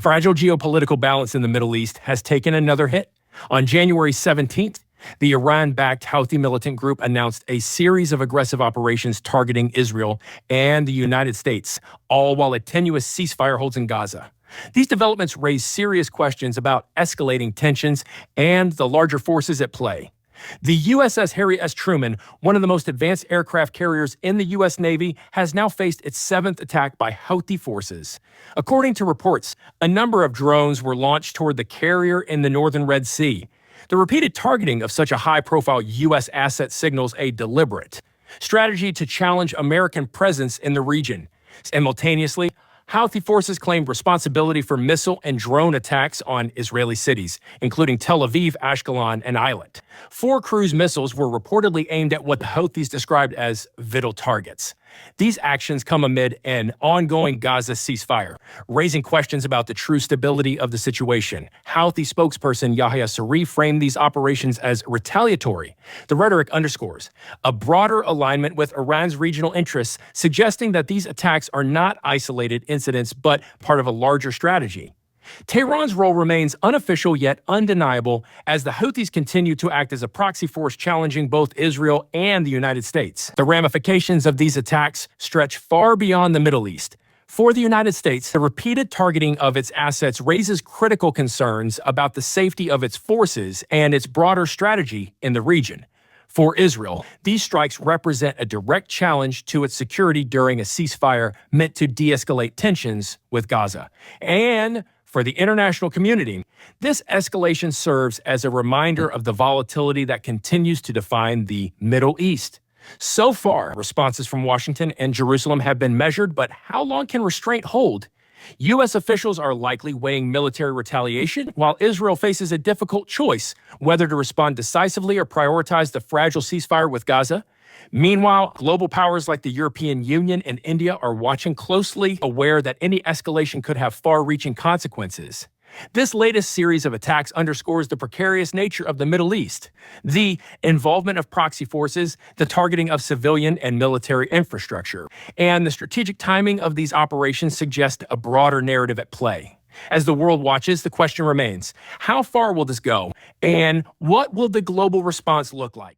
Fragile geopolitical balance in the Middle East has taken another hit. On January 17th, the Iran-backed Houthi militant group announced a series of aggressive operations targeting Israel and the United States, all while a tenuous ceasefire holds in Gaza. These developments raise serious questions about escalating tensions and the larger forces at play. The USS Harry S. Truman, one of the most advanced aircraft carriers in the U.S. Navy, has now faced its seventh attack by Houthi forces. According to reports, a number of drones were launched toward the carrier in the northern Red Sea. The repeated targeting of such a high-profile U.S. asset signals a deliberate strategy to challenge American presence in the region. Simultaneously, Houthi forces claimed responsibility for missile and drone attacks on Israeli cities, including Tel Aviv, Ashkelon, and Eilat. 4 cruise missiles were reportedly aimed at what the Houthis described as vital targets. These actions come amid an ongoing Gaza ceasefire, raising questions about the true stability of the situation. Houthi spokesperson Yahya Saree framed these operations as retaliatory. The rhetoric underscores a broader alignment with Iran's regional interests, suggesting that these attacks are not isolated incidents but part of a larger strategy. Tehran's role remains unofficial yet undeniable as the Houthis continue to act as a proxy force challenging both Israel and the United States. The ramifications of these attacks stretch far beyond the Middle East. For the United States, the repeated targeting of its assets raises critical concerns about the safety of its forces and its broader strategy in the region. For Israel, these strikes represent a direct challenge to its security during a ceasefire meant to de-escalate tensions with Gaza. And for the international community, this escalation serves as a reminder of the volatility that continues to define the Middle East. So far, responses from Washington and Jerusalem have been measured, but how long can restraint hold? U.S. officials are likely weighing military retaliation, while Israel faces a difficult choice whether to respond decisively or prioritize the fragile ceasefire with Gaza. Meanwhile, global powers like the European Union and India are watching closely, aware that any escalation could have far-reaching consequences. This latest series of attacks underscores the precarious nature of the Middle East. The involvement of proxy forces, the targeting of civilian and military infrastructure, and the strategic timing of these operations suggest a broader narrative at play. As the world watches, the question remains, how far will this go, and what will the global response look like?